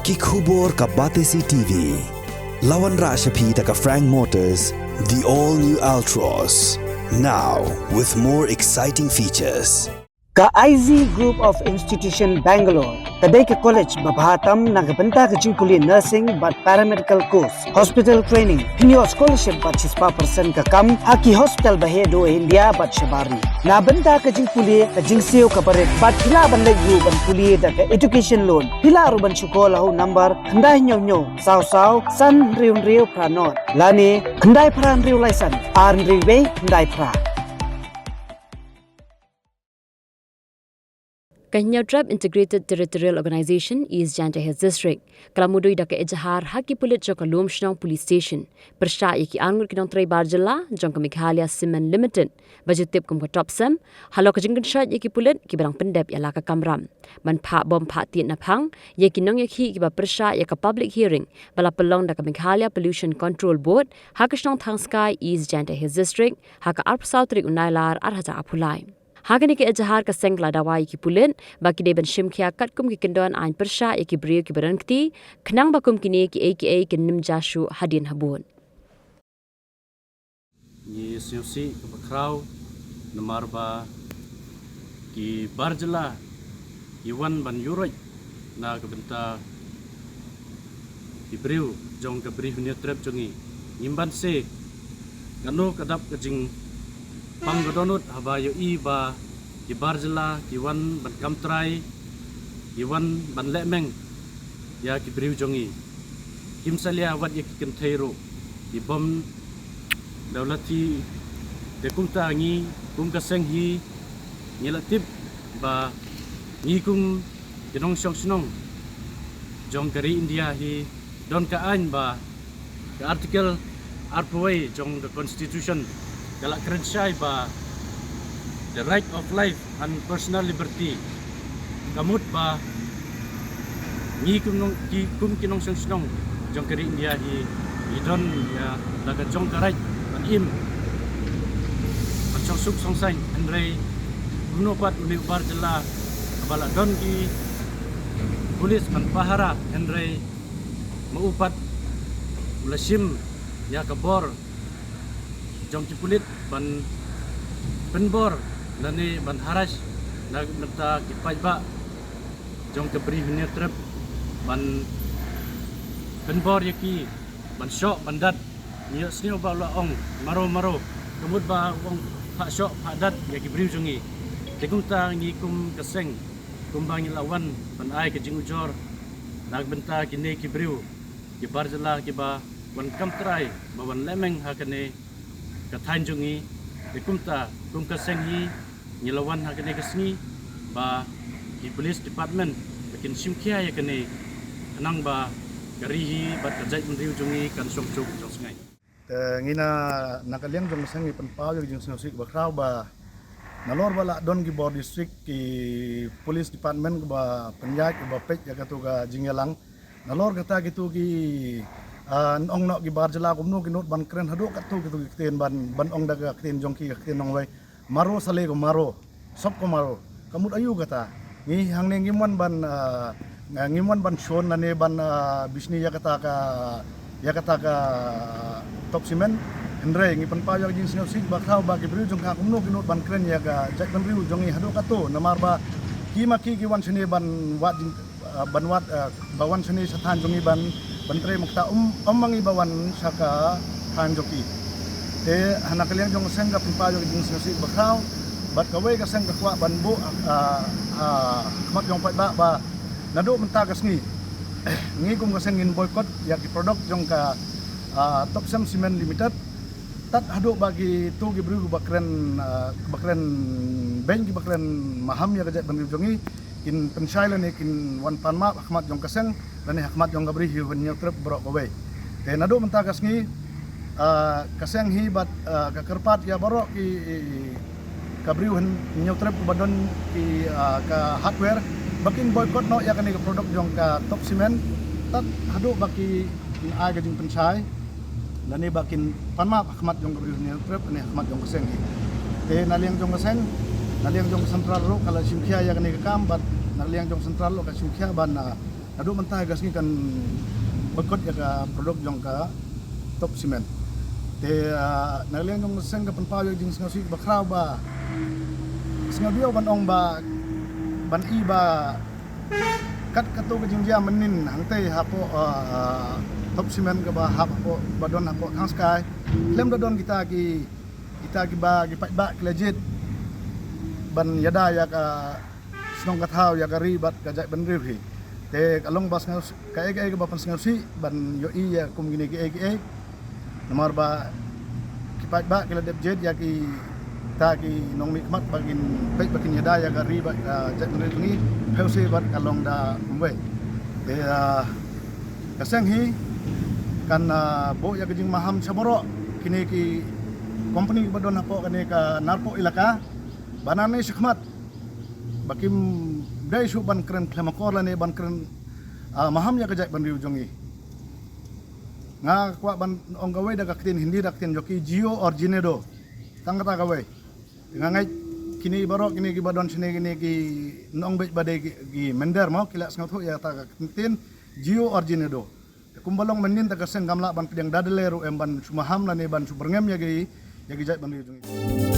Kikubor ka Batesi TV. Lawan Rashapi taka Frank Motors, the all-new Altros. Now, with more exciting features. Ka IZ Group of Institution Bangalore, kadai ke college babahatam nagabenta ke jingkuli nursing but paramedical course, hospital training, hinyo scholarship but 6% ka kam, haki hospital bahedo India but shabari. Na benta ke jingkuli ke jingsio ka baret but hila ban legu ban kuli da ke education loan. Hila ruban syukola ho number kandai nyo saw san riu pranot. Lani kandai pran riu laisan, ar riu be kandai pra. Kenya Tribe Integrated Territorial Organisation East Janjahead District. Kalamudui daka ejahar haki pulit joka Lomshnong Police Station. Persya iki angur kinong tray barjala jongka Meghalaya Cement Limited. Bajutip kum ka topsem. Halo ka jingkan syat iki pulit kibarang pendep ya laka kamram. Man pak bom pak tiet napang. Ye kinong yakhi kiba persya ya ka public hearing. Bala pelong daka Meghalaya Pollution Control Board. Haka shnong thang sky East Janjahead District. Haka arp sautrik unailar arhaja apulai. Hagani ke ejahar ka sengla dawai ki pulen baki deben shimkhia katkum ki kendon ain persya ki brio ki berankti khnang bakum kini ki aka ki nimjashu hadin habun ni siusi ke bakrau namarba ki barjala iwan ban yuroj na ke benta ki brio jong ke bri hunia trep jongi nimban se kanu kadap ke jing Panggodonut habayo iba ki barjala ki wan ban kamtrai ki wan ban lemeng ya ki briu jongi kimsalia wat ya ki kenteiro ki bom dawlati de kumta ngi kum kaseng hi nyelatip ba ngi kum kinong snong jong kari India hi don ka an ba the article arpway jong the constitution galak kerensai ba the right of life and personal liberty kamut ba ni kum kinong song jong kari India hi idon ya laga jong karai ban im ban song suk song sai andre uno pat uni bar jela bala don ki polis man pahara andre maupat ulasim ya kabor jong cipulit ban penbor nani ban haras nag menta kipai ba jong ke beri hanya trip ban penbor yaki ban syok bandat niyo snio ba la ong maro kemud ba ong pak syok pak dat yaki beri jongi tekum ta ngi kum keseng kumbang lawan ban ai ke jing ujor nag benta kini ki beri ki barjala ki ba ban kamtrai ba ban lemeng hakane kathan jongi dikumta kum kasengi nyilawan hakane kasni ba di police department bikin simkia ya kene nang ba garihi bat kajai mendriu jongi kan somcuk jong sungai ngina nakaliang jong sengi penpau jong snosik ba kraw ba nalor bala don gi board district ki police department ba penjak ba pek ya katu ga jingelang nalor kata gitu gi ong nok gi barjala kumno kinot ban kren hadu katu gitu kiten ban ong daga kiten jongki kiten ong wai maro sale ko maro sop ko maro kamut ayu kata ngi hangne ngimon ban shon nane ban bisni ya kata ka top cementendre ngi pan pa jing sino sik ba khaw ba ki bru jong ka kumno kinot ban kren ya ga jak ban riu jongi hadu katu namar ba ki wan sene ban wat bawan sene sathan jongi ban Bantri mukta mangi bawan saka hanjoki te hanakaliang jong senga pimpayo jing sinosi bakraw bat kawai ka senga kwa banbu mat jong ba nado mentagas ni ngi kum ka sengin boycott ya ki product jong ka Top Sem Cement Limited tat hado bagi tu gi bru bakren bank gi bakren maham ya ka ban jongi in pensailan kin wan panma Ahmad jong kaseng dan Ahmad jong gabri hi wen trip brok away te nado mentagas ngi kaseng hi bat ka kerpat ya borok ki kabri wen trip badon ki ka hardware bakin boycott no ya kan ka produk jong ka Top Cement tat hado baki in ai ga jing pensai dan bakin panma Ahmad jong gabri wen trip ni Ahmad jong kaseng hi te naliang jong kaseng naliang jong sentral ro kala simkhia ya kan ka kam bat naliang jong sentral lo ka simkhia ban adu mentah gas ni kan bekot ya ka produk jong ka top cement te nalian jong seng ka penpaw jing ngasi bakrau ba sengadio ban ong ba ban i ba kat katu ke jing dia menin hangte hapo top cement ka ba hapo badon hapo thang sky lem dodon kita ki ba gi ba legit ban yada ya ka snong ka thau ya ka ribat ka jai ban rihi te kalong bas ngau ka ege ba pan ngausi ban yo i ya kum gini ki ege nomor ba ki ba ki ledep jet ya ki ta ki nong mikmat bagin pek bakin yada ya ka ribat ka jai ban rihi ni pheusi bat kalong da umwe te kaseng hi kan bo ya kijing maham saboro kini ki company badon hapo kani ka narpo ilaka banane sikmat bakim dai su ban kren klemakor lane ban kren maham ya kajak ban riu jongi nga kwa ban ong gawe daga ktin hindi daktin joki Gio Orginedo tang kata gawe nga ngai kini barok kini ki badon sini kini ki nong bet badai ki mender mau kila sngatho ya ta ktin Gio Orginedo kumbalong menin ta kaseng gamla ban pidang dadeleru em ban sumaham lane ban superngem ya gi jai ban riu jongi